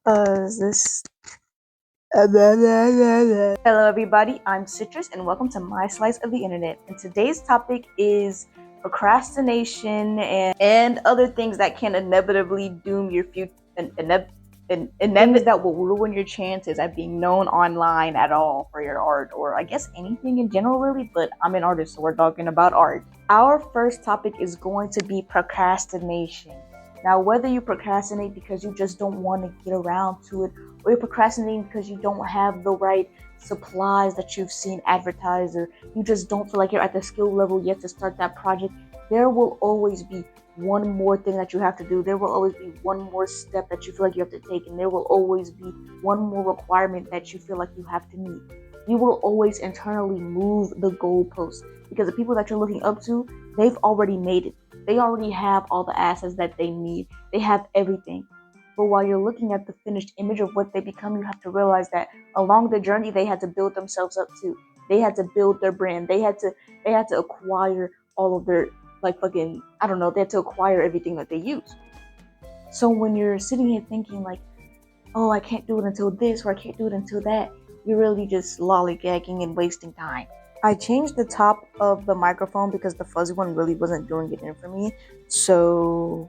Is this? Hello everybody, I'm Citrus and welcome to my slice of the internet. And today's topic is procrastination and other things that can inevitably doom your future things that will ruin your chances at being known online at all for your art, or I guess anything in general really, but I'm an artist so we're talking about art. Our first topic is going to be procrastination. Now, whether you procrastinate because you just don't want to get around to it, or you're procrastinating because you don't have the right supplies that you've seen advertised, or you just don't feel like you're at the skill level yet to start that project, there will always be one more thing that you have to do. There will always be one more step that you feel like you have to take, and there will always be one more requirement that you feel like you have to meet. You will always internally move the goalposts because the people that you're looking up to, they've already made it. They already have all the assets that they need. They have everything. But while you're looking at the finished image of what they become, you have to realize that along the journey, they had to build themselves up too. They had to build their brand. They had to acquire all of their they had to acquire everything that they use. So when you're sitting here thinking like, oh, I can't do it until this, or I can't do it until that, you're really just lollygagging and wasting time. I changed the top of the microphone because the fuzzy one really wasn't doing it in for me. So,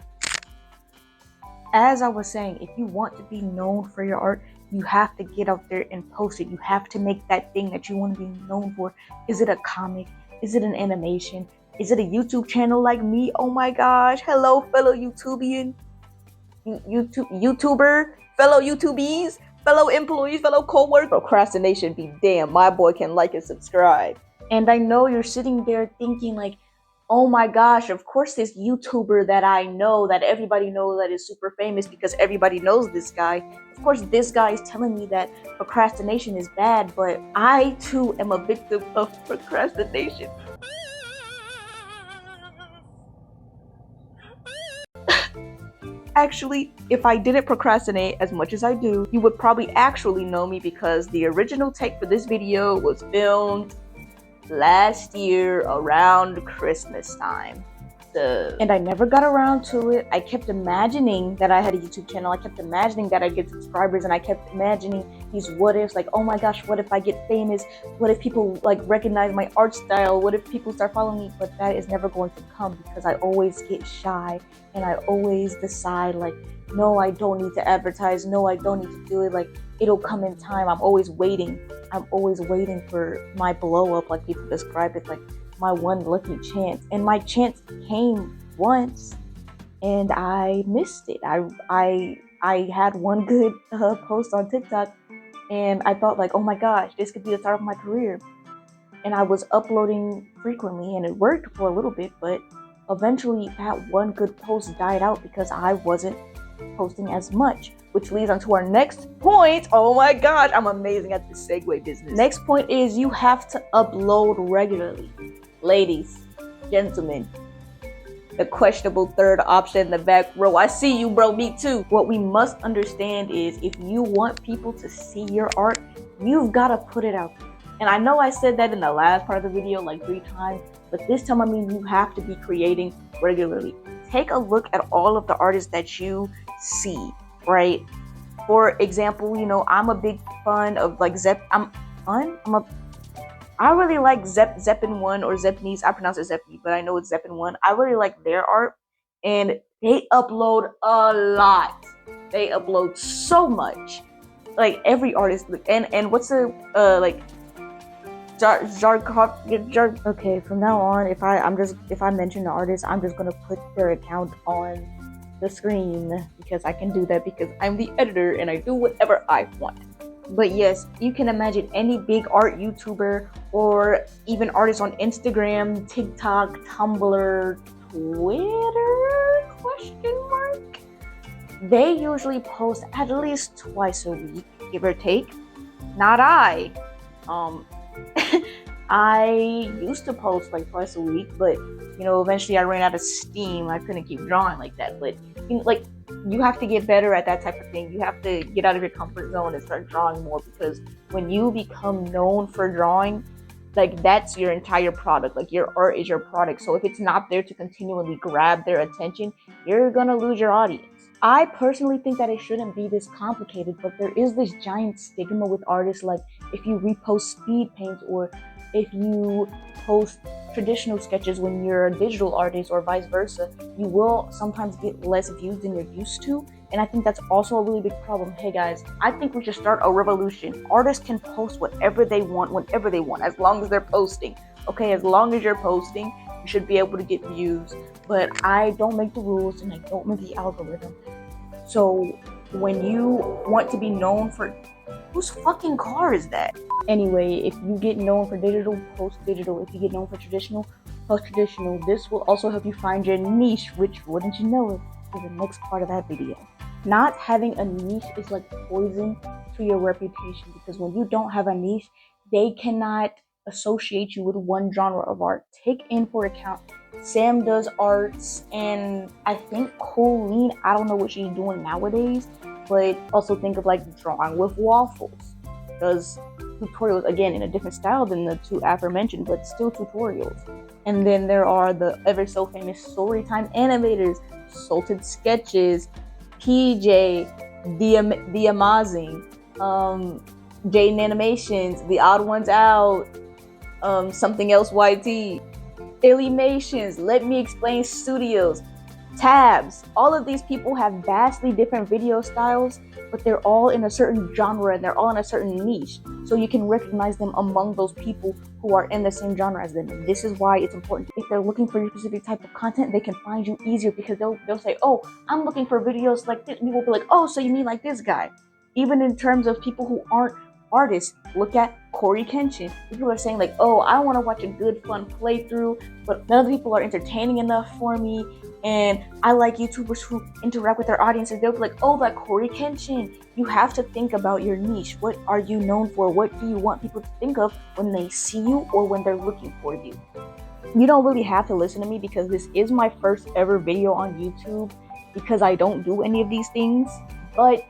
as I was saying, if you want to be known for your art, you have to get out there and post it. You have to make that thing that you want to be known for. Is it a comic? Is it an animation? Is it a YouTube channel like me? Oh my gosh. Hello, fellow YouTuber, fellow YouTubies, fellow employees, fellow co-workers. Procrastination be damn, my boy can like and subscribe. And I know you're sitting there thinking like, oh my gosh, of course this YouTuber that I know, that everybody knows, that is super famous because everybody knows this guy. Of course this guy is telling me that procrastination is bad, but I too am a victim of procrastination. Actually, if I didn't procrastinate as much as I do, you would probably actually know me because the original take for this video was filmed last year around Christmas time. And I never got around to it. I kept imagining that I had a YouTube channel. I kept imagining that I'd get subscribers, and I kept imagining these what ifs, like, oh my gosh, what if I get famous? What if people like recognize my art style? What if people start following me? But that is never going to come because I always get shy, and I always decide like, no, I don't need to advertise. No, I don't need to do it. Like, it'll come in time. I'm always waiting for my blow up, like people describe it, like my one lucky chance. And my chance came once and I missed it. I had one good post on TikTok and I thought like, oh my gosh, this could be the start of my career. And I was uploading frequently and it worked for a little bit, but eventually that one good post died out because I wasn't posting as much, which leads on to our next point. Oh my gosh, I'm amazing at this segue business. Next point is you have to upload regularly. Ladies, gentlemen, the questionable third option in the back row. I see you, bro, me too. What we must understand is if you want people to see your art, you've got to put it out there. And I know I said that in the last part of the video like 3 times, but this time I mean you have to be creating regularly. Take a look at all of the artists that you see, right? For example, you know, I'm a big fan of like I really like Zeppin1 or Zeppinese. I pronounce it Zeppy, but I know it's Zeppin1. I really like their art, and they upload a lot. They upload so much. Like every artist, and what's the like okay, from now on, if I mention the artist, I'm just gonna put their account on the screen because I can do that because I'm the editor and I do whatever I want. But yes, you can imagine any big art YouTuber or even artists on Instagram, TikTok, Tumblr, Twitter, ? They usually post at least twice a week, give or take. Not I. I used to post like twice a week, but you know, eventually I ran out of steam. I couldn't keep drawing like that. But you know, like, you have to get better at that type of thing. You have to get out of your comfort zone and start drawing more, because when you become known for drawing, like, that's your entire product. Like, your art is your product. So if it's not there to continually grab their attention, you're gonna lose your audience. I personally think that it shouldn't be this complicated, but there is this giant stigma with artists. Like, if you repost speed paints or if you post traditional sketches when you're a digital artist or vice versa, you will sometimes get less views than you're used to. And I think that's also a really big problem. Hey guys, I think we should start a revolution. Artists can post whatever they want, whenever they want, as long as they're posting. Okay, as long as you're posting, you should be able to get views. But I don't make the rules and I don't make the algorithm. So when you want to be known for, whose fucking car is that? Anyway, if you get known for digital, post digital. If you get known for traditional, post traditional. This will also help you find your niche, which, wouldn't you know it, is the next part of that video. Not having a niche is like poison to your reputation, because when you don't have a niche, they cannot associate you with one genre of art. Take in for account, Sam does arts, and I think Colleen, I don't know what she's doing nowadays, but also think of like drawing with waffles. Does tutorials, again, in a different style than the two aforementioned, but still tutorials. And then there are the ever so famous Storytime animators, Salted Sketches, PJ, The Amazing, Jaden Animations, The Odd Ones Out, Something Else YT, Illuminations, Let Me Explain Studios, Tabs. All of these people have vastly different video styles, but they're all in a certain genre and they're all in a certain niche. So you can recognize them among those people who are in the same genre as them. And this is why it's important. If they're looking for your specific type of content, they can find you easier, because they'll say, oh, I'm looking for videos like this. And people will be like, oh, so you mean like this guy? Even in terms of people who aren't artists, look at Corey Kenshin. People are saying like, oh, I want to watch a good fun playthrough, but none of the people are entertaining enough for me, and I like YouTubers who interact with their audiences. They'll be like, oh, like Corey Kenshin. You have to think about your niche. What are you known for? What do you want people to think of when they see you or when they're looking for you? You don't really have to listen to me, because this is my first ever video on YouTube, because I don't do any of these things. But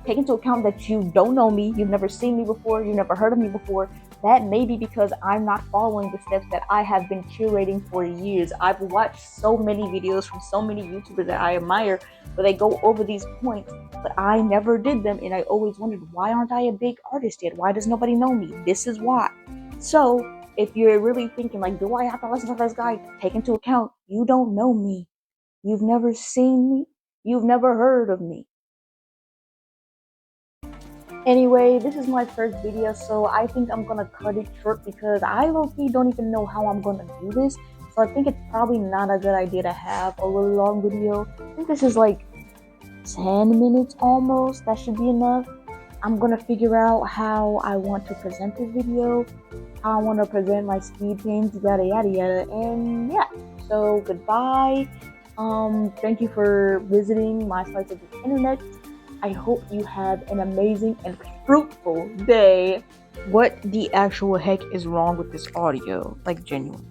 take into account that you don't know me, you've never seen me before, you've never heard of me before. That may be because I'm not following the steps that I have been curating for years. I've watched so many videos from so many YouTubers that I admire, where they go over these points, but I never did them, and I always wondered, why aren't I a big artist yet? Why does nobody know me? This is why. So if you're really thinking like, do I have to listen to this guy? Take into account, you don't know me. You've never seen me. You've never heard of me. Anyway, this is my first video, so I think I'm gonna cut it short, because I low-key don't even know how I'm gonna do this. So I think it's probably not a good idea to have a really long video. I think this is like 10 minutes almost. That should be enough. I'm gonna figure out how I want to present this video, how I want to present my speed paints, yada yada yada, and yeah. So goodbye. Thank you for visiting my slice of the internet. I hope you have an amazing and fruitful day. What the actual heck is wrong with this audio? Like, genuinely.